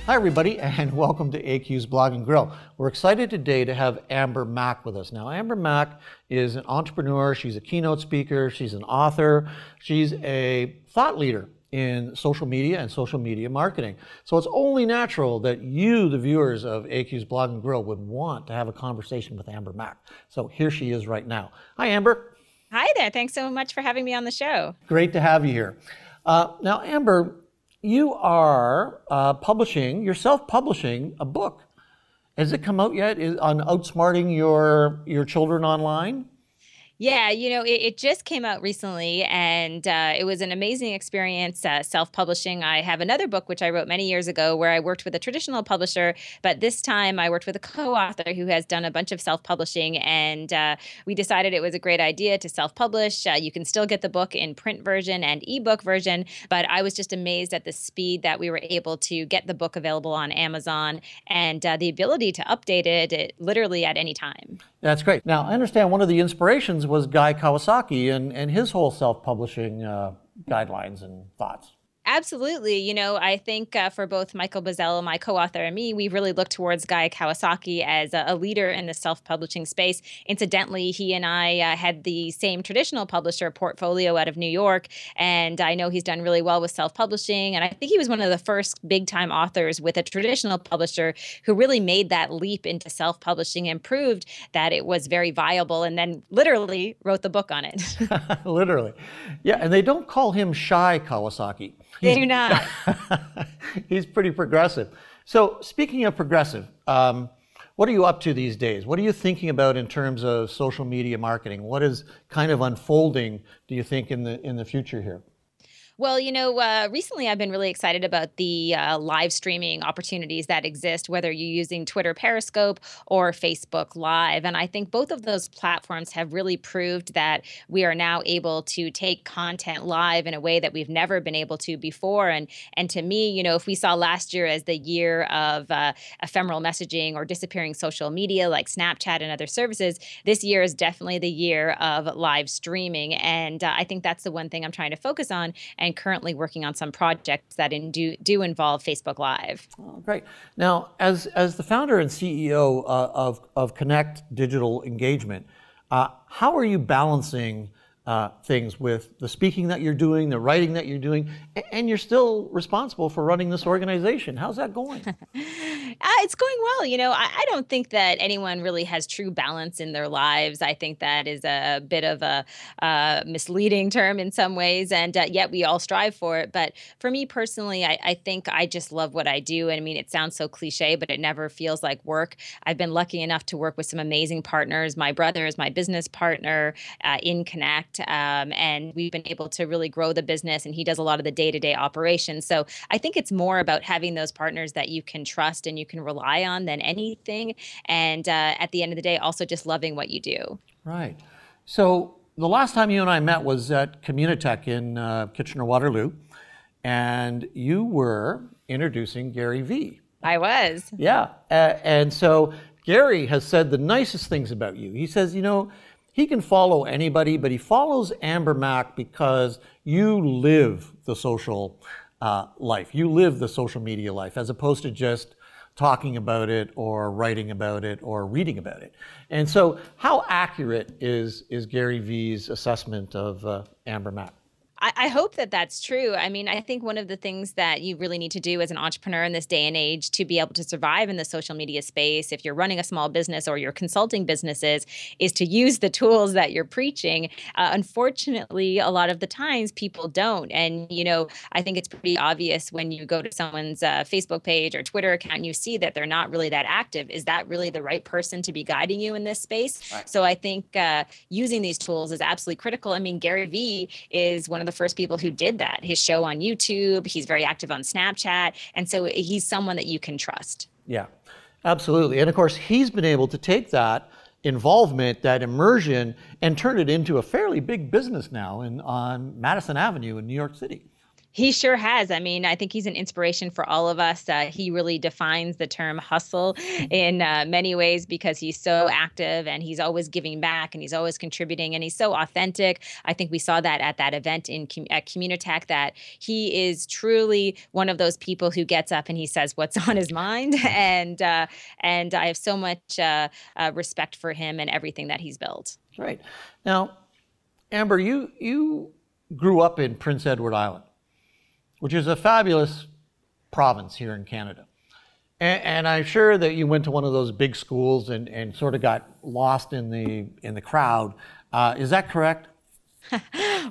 Hi everybody, and welcome to AQ's Blog and Grill. We're excited today to have Amber Mack with us. Now, Amber Mack is an entrepreneur, she's a keynote speaker, she's an author, she's a thought leader in social media and social media marketing. So it's only natural that you, the viewers of AQ's Blog and Grill, would want to have a conversation with Amber Mack. So here she is right now. Hi, Amber. Hi there. Thanks so much for having me on the show. Great to have you here. Now, Amber, you are you're self-publishing a book. Has it come out yet on outsmarting your children online? Yeah, it just came out recently, and it was an amazing experience self-publishing. I have another book, which I wrote many years ago, where I worked with a traditional publisher, but this time I worked with a co-author who has done a bunch of self-publishing, and we decided it was a great idea to self-publish. You can still get the book in print version and ebook version, but I was just amazed at the speed that we were able to get the book available on Amazon and the ability to update it literally at any time. That's great. Now, I understand one of the inspirations was Guy Kawasaki and his whole self-publishing guidelines and thoughts. Absolutely. I think for both Michael Bozzell, my co-author, and me, we really look towards Guy Kawasaki as a leader in the self-publishing space. Incidentally, he and I had the same traditional publisher portfolio out of New York, and I know he's done really well with self-publishing. And I think he was one of the first big-time authors with a traditional publisher who really made that leap into self-publishing and proved that it was very viable, and then literally wrote the book on it. Literally. Yeah, and they don't call him Shy Kawasaki. They do not. He's pretty progressive. So speaking of progressive, what are you up to these days? What are you thinking about in terms of social media marketing? What is kind of unfolding, do you think, in the future here? Well, recently I've been really excited about the live streaming opportunities that exist, whether you're using Twitter Periscope or Facebook Live. And I think both of those platforms have really proved that we are now able to take content live in a way that we've never been able to before. And to me, if we saw last year as the year of ephemeral messaging or disappearing social media like Snapchat and other services, this year is definitely the year of live streaming. And I think that's the one thing I'm trying to focus on, and currently working on some projects that do involve Facebook Live. Oh, great. Now, as the founder and CEO of Connect Digital Engagement, how are you balancing things with the speaking that you're doing, the writing that you're doing, and you're still responsible for running this organization? How's that going? It's going well. I don't think that anyone really has true balance in their lives. I think that is a bit of a misleading term in some ways, and yet we all strive for it. But for me personally, I think I just love what I do. And I mean, it sounds so cliche, but it never feels like work. I've been lucky enough to work with some amazing partners. My brother is my business partner in Connect. And we've been able to really grow the business, and he does a lot of the day-to-day operations. So I think it's more about having those partners that you can trust and you can rely on than anything. And at the end of the day, also just loving what you do. Right. So the last time you and I met was at Communitech in Kitchener-Waterloo, and you were introducing Gary Vee. I was. Yeah. And so Gary has said the nicest things about you. He says, he can follow anybody, but he follows Amber Mack because you live the social life. You live the social media life, as opposed to just talking about it or writing about it or reading about it. And so how accurate is Gary Vee's assessment of Amber Mack? I hope that that's true. I mean, I think one of the things that you really need to do as an entrepreneur in this day and age to be able to survive in the social media space, if you're running a small business or you're consulting businesses, is to use the tools that you're preaching. Unfortunately, a lot of the times people don't. And, I think it's pretty obvious when you go to someone's Facebook page or Twitter account and you see that they're not really that active. Is that really the right person to be guiding you in this space? Right. So I think using these tools is absolutely critical. I mean, Gary Vee is one of the first people who did that. His show on YouTube, he's very active on Snapchat. And so he's someone that you can trust. Yeah, absolutely. And of course, he's been able to take that involvement, that immersion, and turn it into a fairly big business now on Madison Avenue in New York City. He sure has. I mean, I think he's an inspiration for all of us. He really defines the term hustle in many ways because he's so active and he's always giving back and he's always contributing and he's so authentic. I think we saw that at that event at Communitech, that he is truly one of those people who gets up and he says what's on his mind. And I have so much respect for him and everything that he's built. Right. Now, Amber, you grew up in Prince Edward Island, which is a fabulous province here in Canada. And I'm sure that you went to one of those big schools and sort of got lost in the crowd. Is that correct?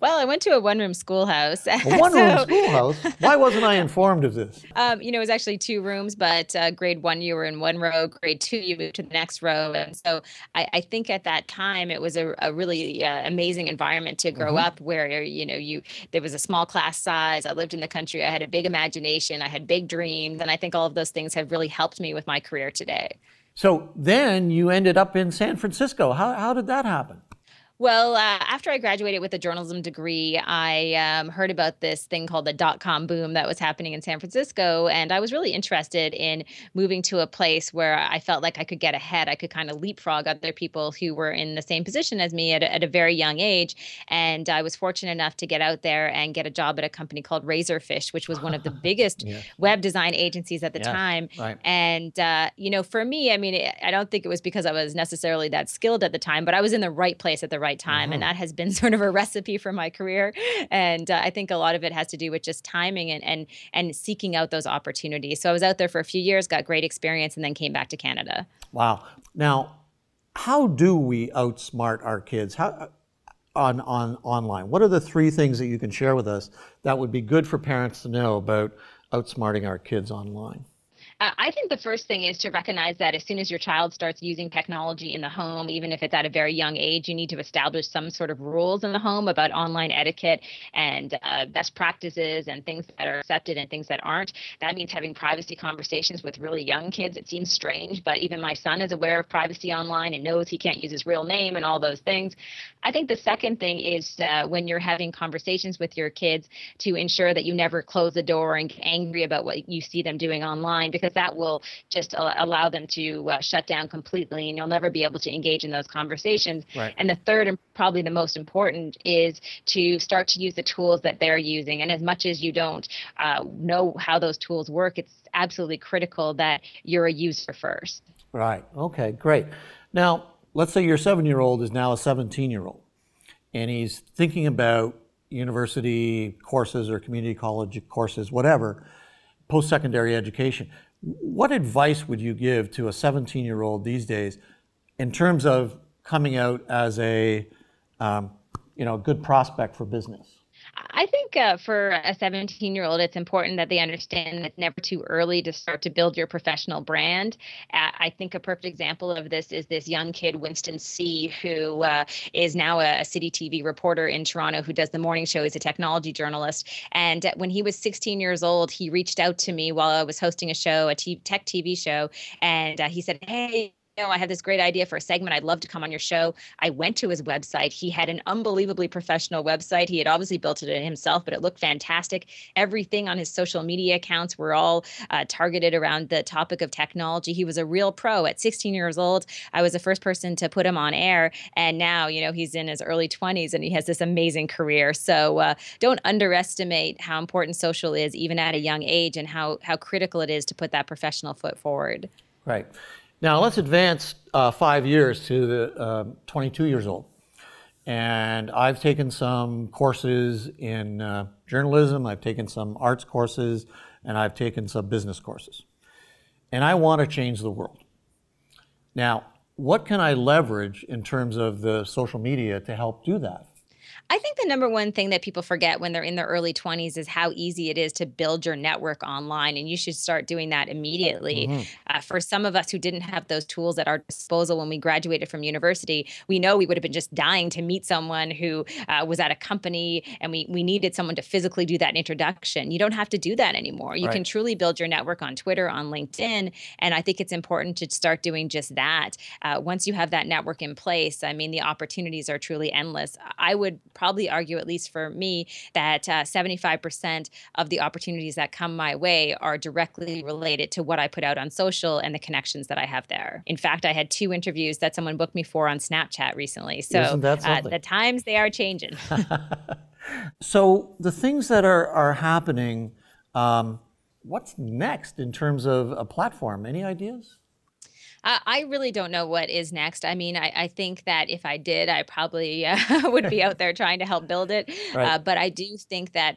Well, I went to a one-room schoolhouse. A one-room schoolhouse? Why wasn't I informed of this? It was actually 2 rooms, but grade 1, you were in one row. Grade 2, you moved to the next row. And so I think at that time, it was a really amazing environment to grow up where, there was a small class size. I lived in the country. I had a big imagination. I had big dreams. And I think all of those things have really helped me with my career today. So then you ended up in San Francisco. How did that happen? Well, after I graduated with a journalism degree, I heard about this thing called the dot-com boom that was happening in San Francisco. And I was really interested in moving to a place where I felt like I could get ahead. I could kind of leapfrog other people who were in the same position as me at a very young age. And I was fortunate enough to get out there and get a job at a company called Razorfish, which was one of the biggest web design agencies at the time. Right. And, for me, I mean, I don't think it was because I was necessarily that skilled at the time, but I was in the right place at the right time. And that has been sort of a recipe for my career. And I think a lot of it has to do with just timing and seeking out those opportunities. So I was out there for a few years, got great experience, and then came back to Canada. Wow. Now, how do we outsmart our kids? How on online? What are the 3 things that you can share with us that would be good for parents to know about outsmarting our kids online? I think the first thing is to recognize that as soon as your child starts using technology in the home, even if it's at a very young age, you need to establish some sort of rules in the home about online etiquette and best practices and things that are accepted and things that aren't. That means having privacy conversations with really young kids. It seems strange, but even my son is aware of privacy online and knows he can't use his real name and all those things. I think the second thing is when you're having conversations with your kids to ensure that you never close the door and get angry about what you see them doing online, because that will just allow them to shut down completely, and you'll never be able to engage in those conversations. Right. And the third, and probably the most important, is to start to use the tools that they're using. And as much as you don't know how those tools work, it's absolutely critical that you're a user first. Right. Okay, great. Now, let's say your 7-year-old is now a 17-year-old, and he's thinking about university courses or community college courses, whatever, post-secondary education. What advice would you give to a 17-year-old these days in terms of coming out as a good prospect for business? I think for a 17-year-old, it's important that they understand that it's never too early to start to build your professional brand. I think a perfect example of this is this young kid, Winston C., who is now a City TV reporter in Toronto who does the morning show. He's a technology journalist. And when he was 16 years old, he reached out to me while I was hosting a show, tech TV show. And he said, "Hey, I have this great idea for a segment. I'd love to come on your show." I went to his website. He had an unbelievably professional website. He had obviously built it himself, but it looked fantastic. Everything on his social media accounts were all targeted around the topic of technology. He was a real pro. At 16 years old, I was the first person to put him on air. And now, he's in his early 20s and he has this amazing career. So don't underestimate how important social is, even at a young age, and how critical it is to put that professional foot forward. Right. Now, let's advance 5 years to the 22 years old. And I've taken some courses in journalism, I've taken some arts courses, and I've taken some business courses. And I want to change the world. Now, what can I leverage in terms of the social media to help do that? I think the number one thing that people forget when they're in their early 20s is how easy it is to build your network online. And you should start doing that immediately. For some of us who didn't have those tools at our disposal when we graduated from university, we know we would have been just dying to meet someone who was at a company, and we needed someone to physically do that introduction. You don't have to do that anymore. You can truly build your network on Twitter, on LinkedIn. And I think it's important to start doing just that. Once you have that network in place, I mean, the opportunities are truly endless. I would probably argue, at least for me, that 75% of the opportunities that come my way are directly related to what I put out on social and the connections that I have there. In fact, I had 2 interviews that someone booked me for on Snapchat recently. So Isn't that something? the times, they are changing. So the things that are happening, what's next in terms of a platform? Any ideas? I really don't know what is next. I mean, I think that if I did, I probably would be out there trying to help build it. Right. But I do think that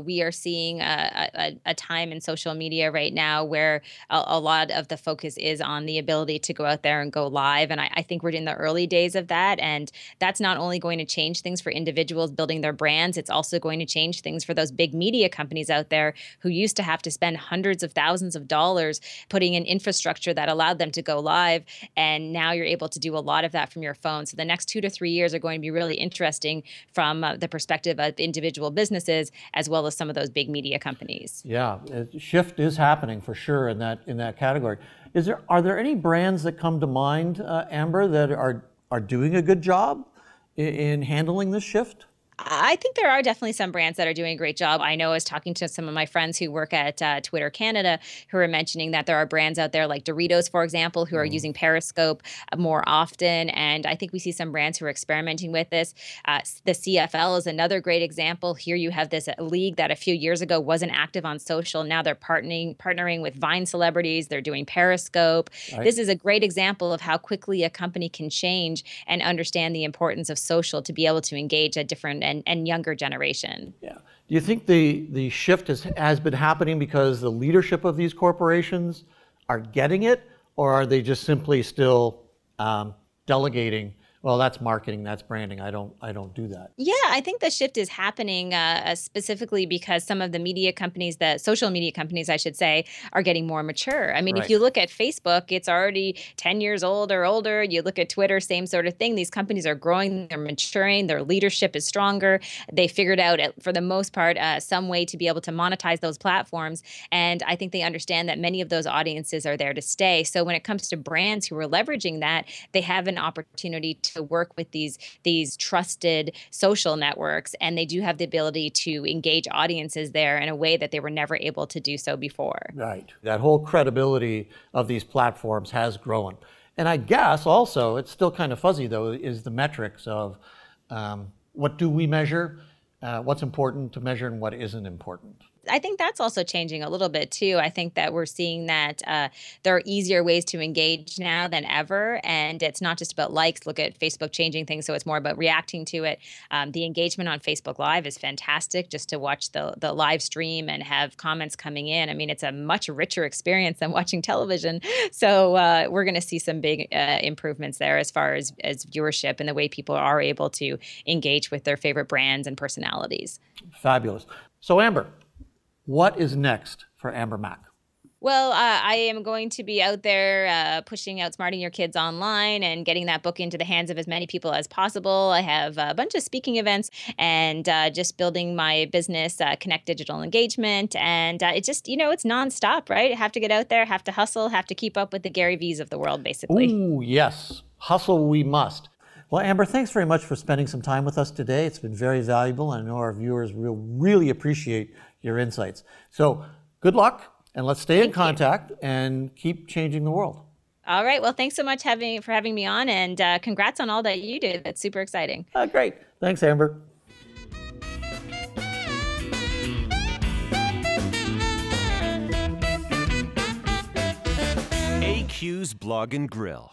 we are seeing a time in social media right now where a lot of the focus is on the ability to go out there and go live. And I think we're in the early days of that. And that's not only going to change things for individuals building their brands, it's also going to change things for those big media companies out there who used to have to spend hundreds of thousands of dollars putting in infrastructure that allowed them to go live, and now you're able to do a lot of that from your phone. So the next 2 to 3 years are going to be really interesting from the perspective of individual businesses as well as some of those big media companies. Yeah, a shift is happening for sure in that category. Are there any brands that come to mind, Amber, that are doing a good job in handling this shift? I think there are definitely some brands that are doing a great job. I know I was talking to some of my friends who work at Twitter Canada who are mentioning that there are brands out there like Doritos, for example, who are using Periscope more often. And I think we see some brands who are experimenting with this. The CFL is another great example. Here you have this league that a few years ago wasn't active on social. Now they're partnering with Vine celebrities. They're doing Periscope. Right. This is a great example of how quickly a company can change and understand the importance of social to be able to engage a different and younger generation. Yeah. Do you think the shift has been happening because the leadership of these corporations are getting it, or are they just simply still delegating? Well, that's marketing, that's branding. I don't do that. Yeah, I think the shift is happening specifically because some of the media companies, the social media companies, I should say, are getting more mature. I mean, Right. if you look at Facebook, it's already 10 years old or older. You look at Twitter, same sort of thing. These companies are growing, they're maturing, their leadership is stronger. They figured out, for the most part, some way to be able to monetize those platforms. And I think they understand that many of those audiences are there to stay. So when it comes to brands who are leveraging that, they have an opportunity to work with these trusted social networks, and they do have the ability to engage audiences there in a way that they were never able to do so before. Right. That whole credibility of these platforms has grown. And I guess also, it's still kind of fuzzy though, is the metrics of what do we measure, what's important to measure and what isn't important. I think that's also changing a little bit too. I think that we're seeing that there are easier ways to engage now than ever. And it's not just about likes. Look at Facebook changing things. So it's more about reacting to it. The engagement on Facebook Live is fantastic, just to watch the live stream and have comments coming in. I mean, it's a much richer experience than watching television. So we're going to see some big improvements there as far as viewership and the way people are able to engage with their favorite brands and personalities. Fabulous. So Amber, what is next for Amber Mack? Well, I am going to be out there pushing Outsmarting Your Kids online and getting that book into the hands of as many people as possible. I have a bunch of speaking events and just building my business, Connect Digital Engagement. And it's just, it's nonstop, right? Have to get out there, have to hustle, have to keep up with the Gary V's of the world, basically. Ooh, yes. Hustle we must. Well, Amber, thanks very much for spending some time with us today. It's been very valuable. I know our viewers will really appreciate your insights. So good luck, and let's stay in contact and keep changing the world. All right. Well, thanks so much for having me on, and congrats on all that you do. That's super exciting. Great. Thanks, Amber. AQ's Blog and Grill.